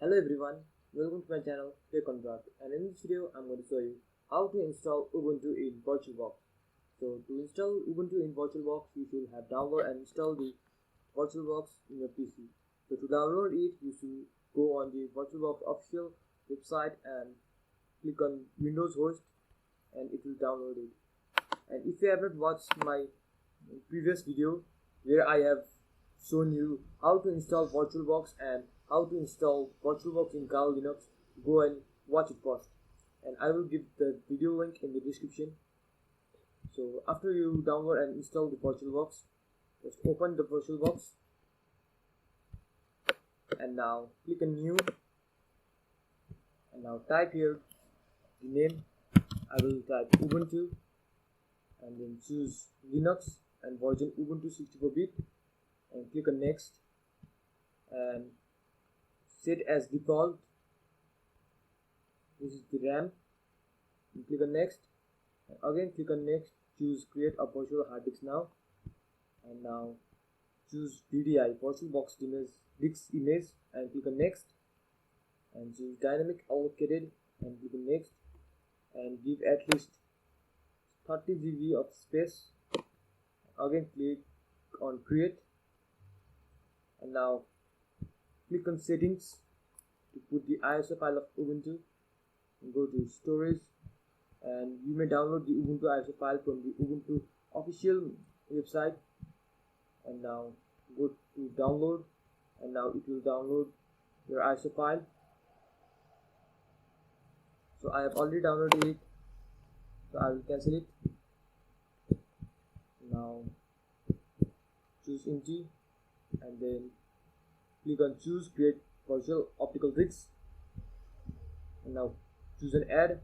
Hello everyone, welcome to my channel Anurag, and in this video I'm going to show you how to install Ubuntu in Virtualbox. So to install Ubuntu in Virtualbox, you should have downloaded and installed the Virtualbox in your PC. So to download it, you should go on the Virtualbox official website and click on Windows host, and it will download it. And if you have not watched my previous video where I have shown you how to install Virtualbox and how to install Virtualbox in Kali Linux, go and watch it first, and I will give the video link in the description. So after you download and install the Virtualbox, just open the Virtualbox and now click on new, and now type here the name. I will type Ubuntu and then choose Linux and version Ubuntu 64-bit and click on next and set as default. This is the RAM, and click on next, and again click on next, choose create a virtual hard disk now, and now choose VDI Virtualbox disk image and click on next, and choose dynamic allocated and click on next, and give at least 30 GB of space. Again click on create, and now click on settings to put the ISO file of Ubuntu, and go to storage, and you may download the Ubuntu ISO file from the Ubuntu official website, and now go to download, and now it will download your ISO file. So I have already downloaded it, so I will cancel it. Now choose empty and then click on choose create virtual optical disks, and now choose an add,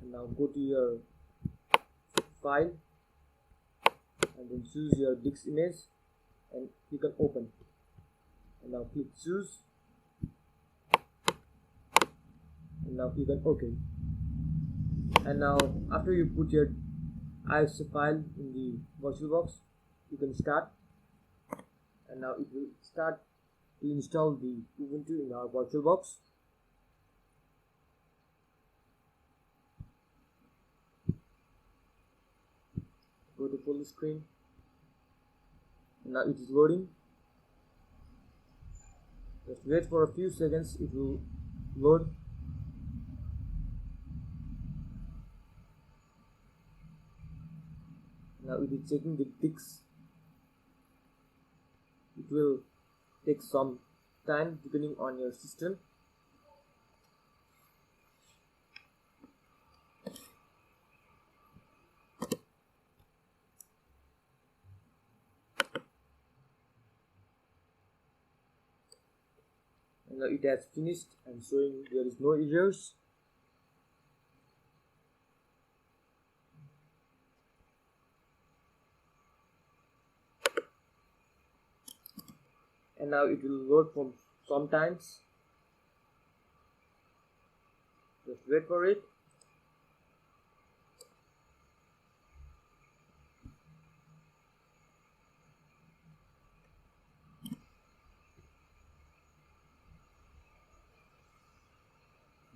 and now go to your file and then choose your disk image and click on open, and now click choose, and now click on OK. And now after you put your ISO file in the Virtualbox, you can start, and now it will start to install the Ubuntu in our Virtualbox. Go to full screen, and now it is loading. Just wait for a few seconds, it will load. Now it is checking the disks. It will take some time depending on your system. And now it has finished and showing there is no errors. And now it will load from sometimes. Just wait for it.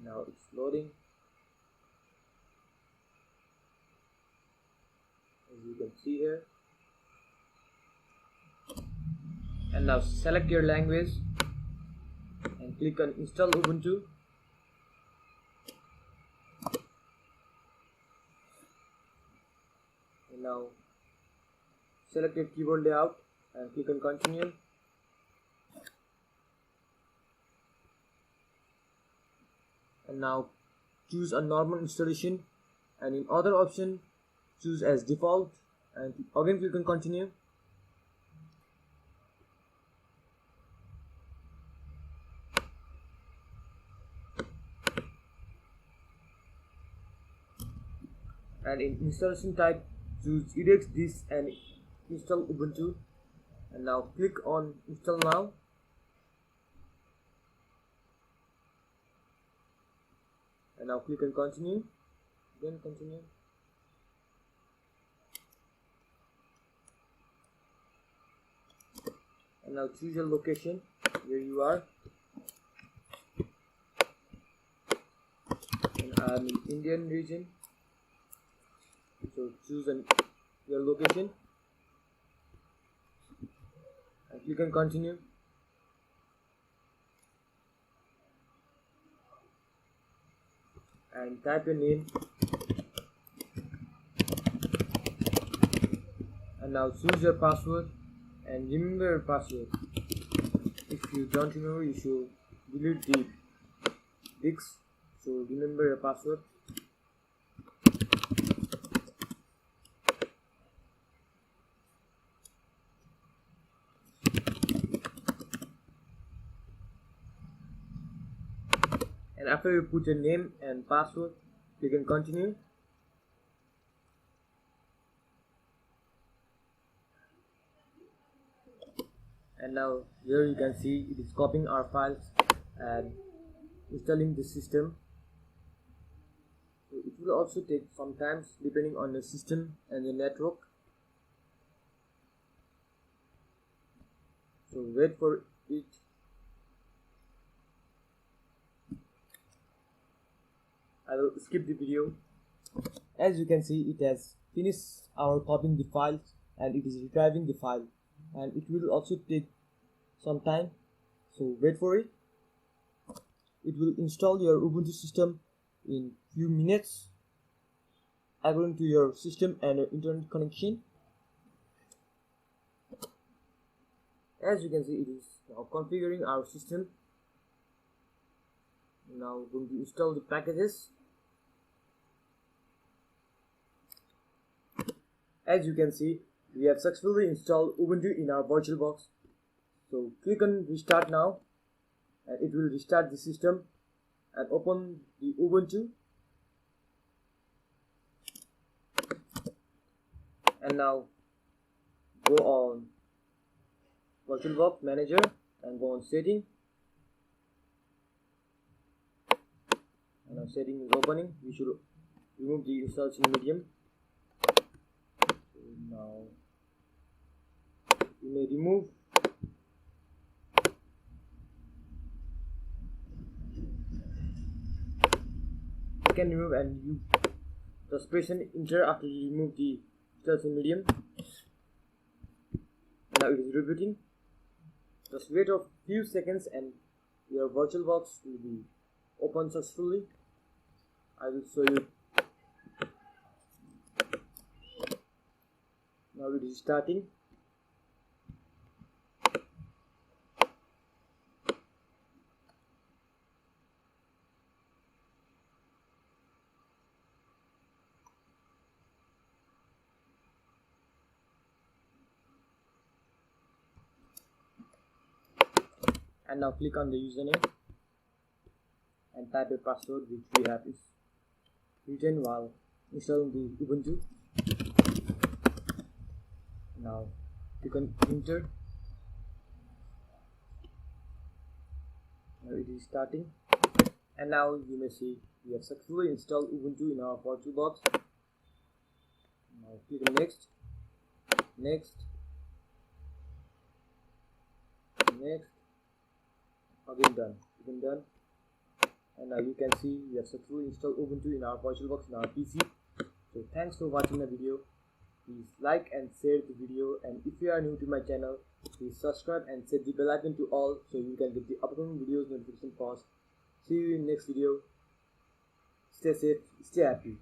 Now it's loading. As you can see here. And now select your language and click on Install Ubuntu. And now select your keyboard layout and click on Continue. And now choose a normal installation, and in other option choose as default, and again click on Continue. And in installation type, choose edx disk and install Ubuntu, and now click on install now. And now click on continue, then continue. And now choose your location where you are. I'm in Indian region, so choose your location and click on continue. And type your name, and now choose your password and remember your password. If you don't remember, you should delete the disk, so remember your password. And after you put your name and password, click on continue. And now here you can see it is copying our files and installing the system. So it will also take some time depending on the system and the network. So wait for it. I will skip the video. As you can see, it has finished our copying the files and it is retrieving the file, and it will also take some time, so wait for it. It will install your Ubuntu system in few minutes according to your system and your internet connection. As you can see, it is now configuring our system. Now going to install the packages. As you can see, we have successfully installed Ubuntu in our VirtualBox. So click on restart now, and it will restart the system and open the Ubuntu. And now go on VirtualBox Manager and go on setting. And now setting is opening. We should remove the installation medium. So now you may remove. You can remove, and you just press enter after you remove the installation medium. Now it is rebooting. Just wait a few seconds and your VirtualBox will be opened successfully. I will show you. Now it is starting. And now click on the username and type a password which we have is written while installing the Ubuntu. Now click on enter. Now it is starting, and now you may see we have successfully installed Ubuntu in our VirtualBox. Now click on next, next, next. Again done, again done. And now you can see we have successfully installed Ubuntu in our VirtualBox in our PC. So thanks for watching the video. Please like and share the video, and if you are new to my channel, please subscribe and set the bell icon to all so you can get the upcoming videos notification first. See you in next video. Stay safe, stay happy.